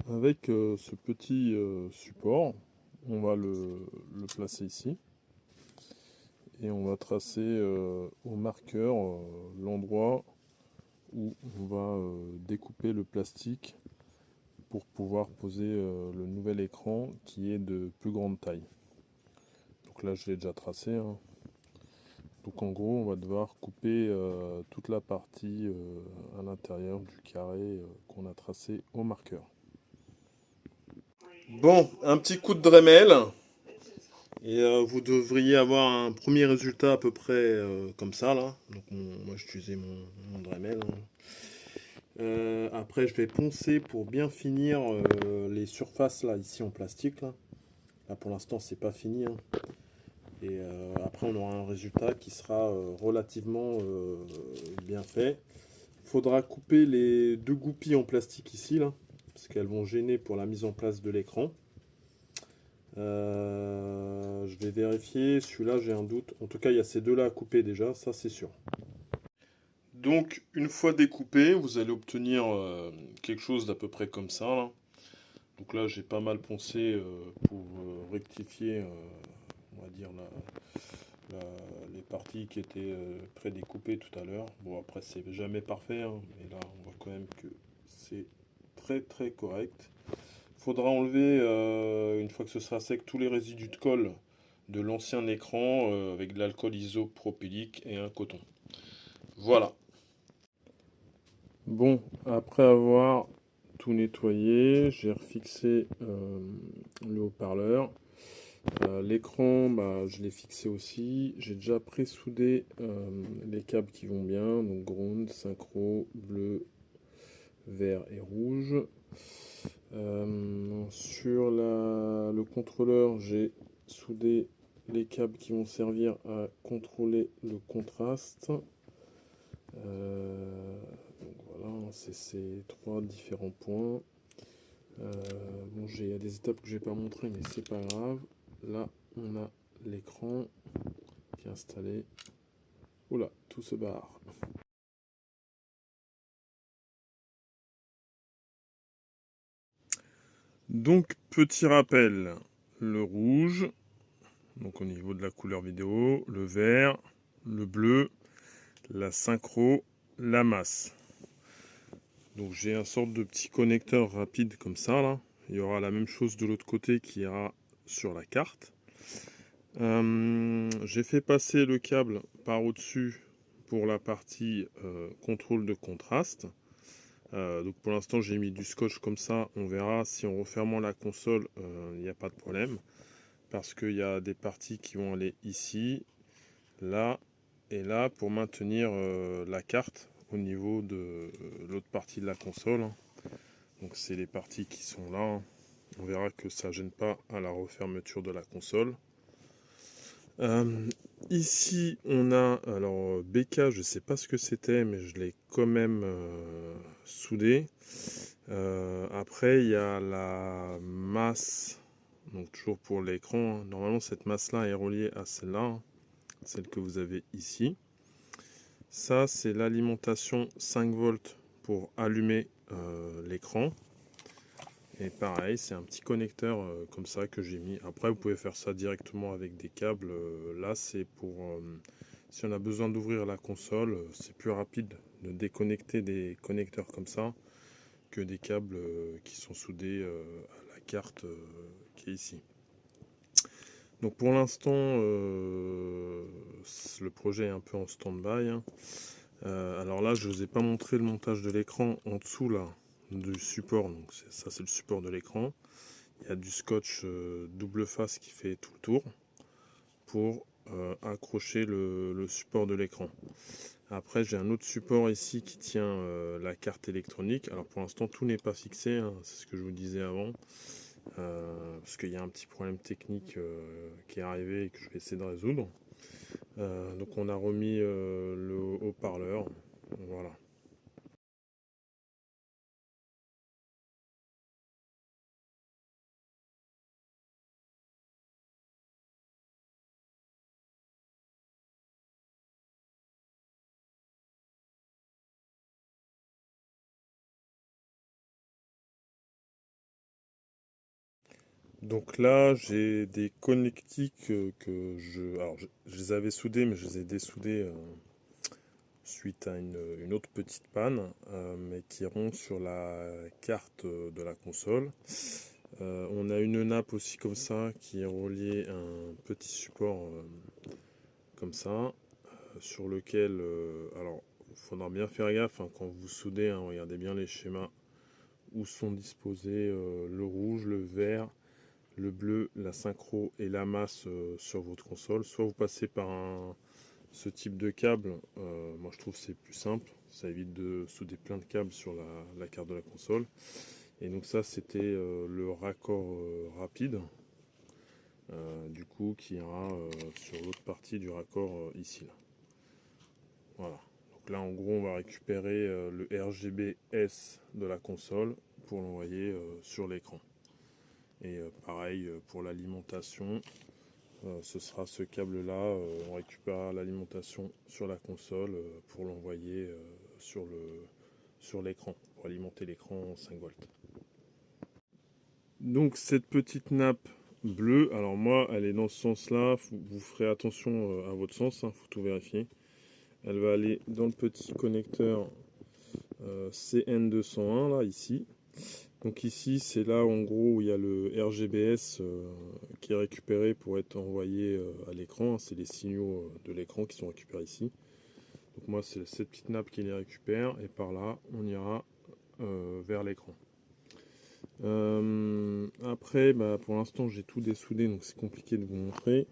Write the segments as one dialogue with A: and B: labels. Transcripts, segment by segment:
A: Avec ce petit support, on va le placer ici et on va tracer au marqueur l'endroit où on va découper le plastique pour pouvoir poser le nouvel écran qui est de plus grande taille. Donc là je l'ai déjà tracé, hein. Donc en gros on va devoir couper toute la partie à l'intérieur du carré qu'on a tracé au marqueur. Bon, un petit coup de Dremel et vous devriez avoir un premier résultat à peu près comme ça là. Donc moi j'utilisais mon Dremel, hein. Après je vais poncer pour bien finir les surfaces là ici en plastique là. Là pour l'instant c'est pas fini, hein. Et après on aura un résultat qui sera relativement bien fait. Il faudra couper les deux goupilles en plastique ici là, parce qu'elles vont gêner pour la mise en place de l'écran. Je vais vérifier, celui-là j'ai un doute. En tout cas, il y a ces deux-là à couper déjà, ça c'est sûr. Donc, une fois découpé, vous allez obtenir quelque chose d'à peu près comme ça, là. Donc là, j'ai pas mal poncé pour rectifier, on va dire, les parties qui étaient prédécoupées tout à l'heure. Bon, après, c'est jamais parfait, hein, mais là, on voit quand même que c'est très très correct. Faudra enlever, une fois que ce sera sec, tous les résidus de colle de l'ancien écran avec de l'alcool isopropylique et un coton. Voilà. Bon, après avoir tout nettoyé, j'ai refixé le haut-parleur. L'écran, bah, je l'ai fixé aussi. J'ai déjà pré-soudé les câbles qui vont bien, donc ground, synchro, bleu, vert et rouge. Sur le contrôleur, j'ai soudé les câbles qui vont servir à contrôler le contraste. Donc voilà, c'est ces trois différents points. Bon, il y a des étapes que je n'ai pas montrées, mais c'est pas grave. Là, on a l'écran qui est installé. Oula, tout se barre. Donc, petit rappel, le rouge, donc au niveau de la couleur vidéo, le vert, le bleu, la synchro, la masse. Donc j'ai un sorte de petit connecteur rapide comme ça là. Il y aura la même chose de l'autre côté qui ira sur la carte. J'ai fait passer le câble par au-dessus pour la partie contrôle de contraste. Donc pour l'instant j'ai mis du scotch comme ça. On verra si en refermant la console il n'y a pas de problème. Parce qu'il y a des parties qui vont aller ici, là et là pour maintenir la carte au niveau de l'autre partie de la console. Donc c'est les parties qui sont là. On verra que ça gêne pas à la refermeture de la console. Ici on a alors BK, je sais pas ce que c'était, mais je l'ai quand même soudé. Après il y a la masse, donc toujours pour l'écran. Normalement cette masse là est reliée à celle-là, hein, celle que vous avez ici. Ça c'est l'alimentation 5 volts pour allumer l'écran. Et pareil, c'est un petit connecteur comme ça que j'ai mis. Après, vous pouvez faire ça directement avec des câbles. Là, c'est pour si on a besoin d'ouvrir la console, c'est plus rapide de déconnecter des connecteurs comme ça que des câbles qui sont soudés à la carte qui est ici. Donc pour l'instant, le projet est un peu en stand-by, hein. Alors là, je ne vous ai pas montré le montage de l'écran en dessous là du support. Donc ça, c'est le support de l'écran. Il y a du scotch double face qui fait tout le tour pour accrocher le support de l'écran. Après, j'ai un autre support ici qui tient la carte électronique. Alors pour l'instant, tout n'est pas fixé, hein, c'est ce que je vous disais avant. Parce qu'il y a un petit problème technique qui est arrivé et que je vais essayer de résoudre. Donc on a remis le haut-parleur. Voilà. Donc là, j'ai des connectiques alors je les avais soudés, mais je les ai dessoudés suite à une autre petite panne, mais qui iront sur la carte de la console. On a une nappe aussi comme ça qui est reliée à un petit support comme ça, sur lequel, alors il faudra bien faire gaffe hein, quand vous soudez, hein, regardez bien les schémas où sont disposés le rouge, le vert, le bleu, la synchro et la masse sur votre console. Soit vous passez par ce type de câble, moi je trouve que c'est plus simple, ça évite de souder plein de câbles sur la carte de la console. Et donc ça c'était le raccord rapide, du coup qui ira sur l'autre partie du raccord ici. Là. Voilà. Donc là en gros on va récupérer le RGB-S de la console pour l'envoyer sur l'écran. Et pareil pour l'alimentation, ce sera ce câble là, on récupère l'alimentation sur la console pour l'envoyer sur l'écran, pour alimenter l'écran en 5 volts. Donc cette petite nappe bleue, alors moi elle est dans ce sens là, vous ferez attention à votre sens, il faut tout vérifier. Elle va aller dans le petit connecteur CN201 là, ici. Donc ici c'est là en gros où il y a le RGBS qui est récupéré pour être envoyé à l'écran. C'est les signaux de l'écran qui sont récupérés ici. Donc moi c'est cette petite nappe qui les récupère et par là on ira vers l'écran. Après pour l'instant j'ai tout dessoudé donc c'est compliqué de vous montrer.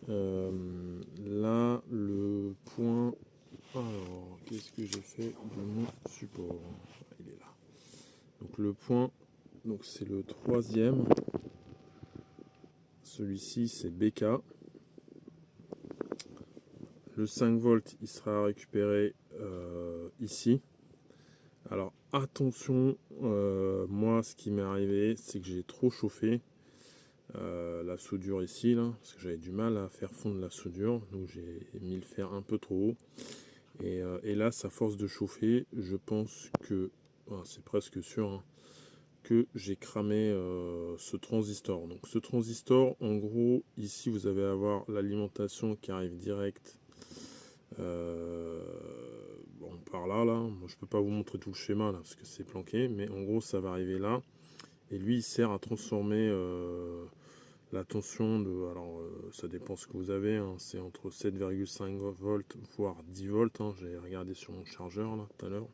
A: Là le point, alors qu'est-ce que j'ai fait de mon support, il est là. Donc le point, donc c'est le troisième, celui-ci c'est BK. Le 5 volts il sera récupéré ici. Alors attention, moi ce qui m'est arrivé c'est que j'ai trop chauffé la soudure ici là, parce que j'avais du mal à faire fondre la soudure, donc j'ai mis le fer un peu trop haut. Et là, à force de chauffer, je pense que, c'est presque sûr, hein, que j'ai cramé ce transistor. Donc ce transistor, en gros, ici vous allez avoir l'alimentation qui arrive direct par là. Moi, je peux pas vous montrer tout le schéma là parce que c'est planqué, mais en gros ça va arriver là. Et lui, il sert à transformer la tension de, alors ça dépend ce que vous avez, hein, c'est entre 7,5 volts voire 10 volts, hein, j'ai regardé sur mon chargeur là tout à l'heure.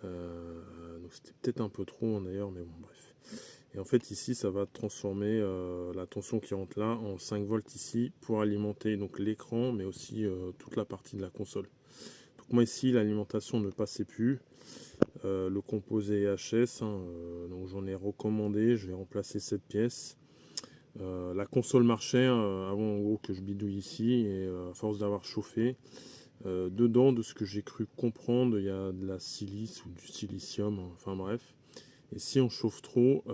A: Donc c'était peut-être un peu trop d'ailleurs, mais bon bref. Et en fait ici ça va transformer la tension qui rentre là en 5 volts ici pour alimenter donc l'écran mais aussi toute la partie de la console. Donc moi ici l'alimentation ne passait plus. Le composé HS, hein, donc j'en ai recommandé, je vais remplacer cette pièce. La console marchait avant en gros que je bidouille ici et à force d'avoir chauffé, dedans de ce que j'ai cru comprendre il y a de la silice ou du silicium, enfin bref. Et si on chauffe trop,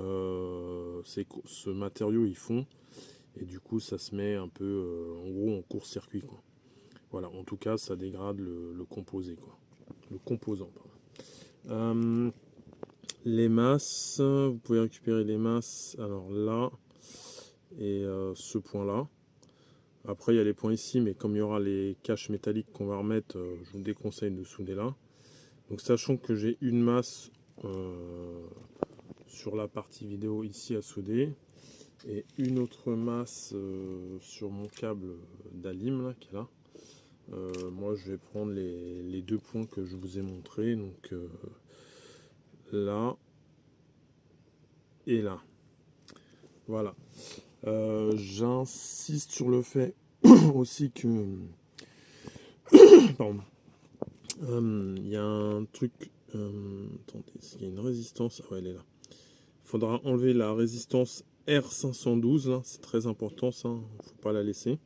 A: ce matériau il fond et du coup ça se met un peu en gros en court-circuit quoi. Voilà, en tout cas ça dégrade le composé quoi. Le composant pardon. Les masses, vous pouvez récupérer les masses alors là et ce point là. Après il y a les points ici, mais comme il y aura les caches métalliques qu'on va remettre, je vous déconseille de souder là. Donc sachant que j'ai une masse sur la partie vidéo ici à souder et une autre masse sur mon câble d'alim là qui est là. Moi je vais prendre les deux points que je vous ai montré, donc là et là. Voilà. J'insiste sur le fait aussi que pardon. Il y a un truc. Attendez, il y a une résistance. Ah ouais, elle est là. Il faudra enlever la résistance R512. C'est très important, ça. Il ne faut pas la laisser.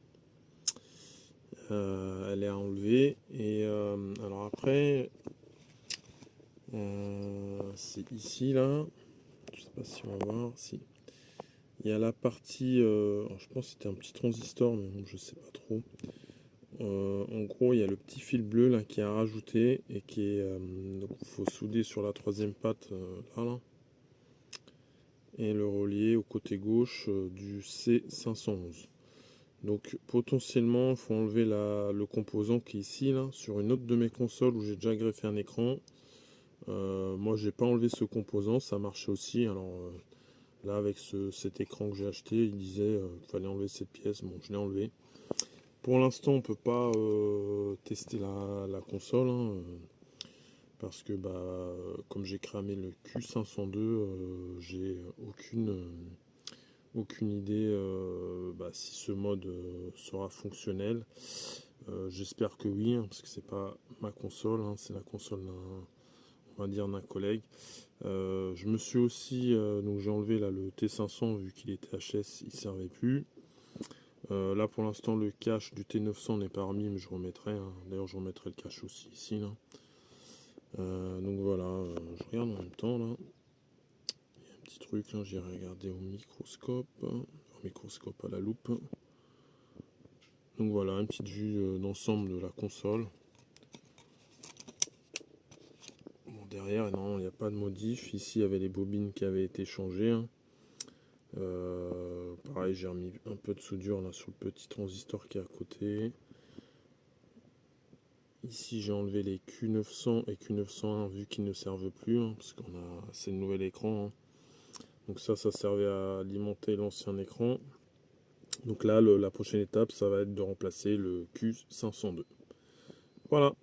A: Elle est à enlever. Et alors après, c'est ici là. Je sais pas si on va voir. Si. Il y a la partie. Je pense que c'était un petit transistor, mais bon, je sais pas trop. En gros il y a le petit fil bleu là qui est à rajouter et qui est donc il faut souder sur la troisième patte là. et le relier au côté gauche du C511. Donc potentiellement il faut enlever le composant qui est ici là, sur une autre de mes consoles où j'ai déjà greffé un écran. Moi j'ai pas enlevé ce composant, ça marchait aussi. Alors là avec cet écran que j'ai acheté, il disait qu'il fallait enlever cette pièce. Bon, je l'ai enlevé. Pour l'instant on peut pas tester la console, hein, parce que comme j'ai cramé le Q502, j'ai aucune idée si ce mode sera fonctionnel. J'espère que oui, hein, parce que c'est pas ma console, hein, c'est la console d'un collègue. Je me suis aussi donc j'ai enlevé là le T500 vu qu'il était HS, il servait plus. Là pour l'instant le cache du T900 n'est pas remis, mais je remettrai, hein. D'ailleurs je remettrai le cache aussi ici là. Donc voilà, je regarde en même temps là. Il y a un petit truc là, j'ai regardé au microscope à la loupe. Donc voilà, une petite vue d'ensemble de la console. Bon, derrière, non, il n'y a pas de modif. Ici, il y avait les bobines qui avaient été changées, hein. Pareil, j'ai remis un peu de soudure là sur le petit transistor qui est à côté. Ici, j'ai enlevé les Q900 et Q901 vu qu'ils ne servent plus, hein, parce qu'on a c'est le nouvel écran, hein. Donc ça servait à alimenter l'ancien écran. Donc là, la prochaine étape, ça va être de remplacer le Q502. Voilà.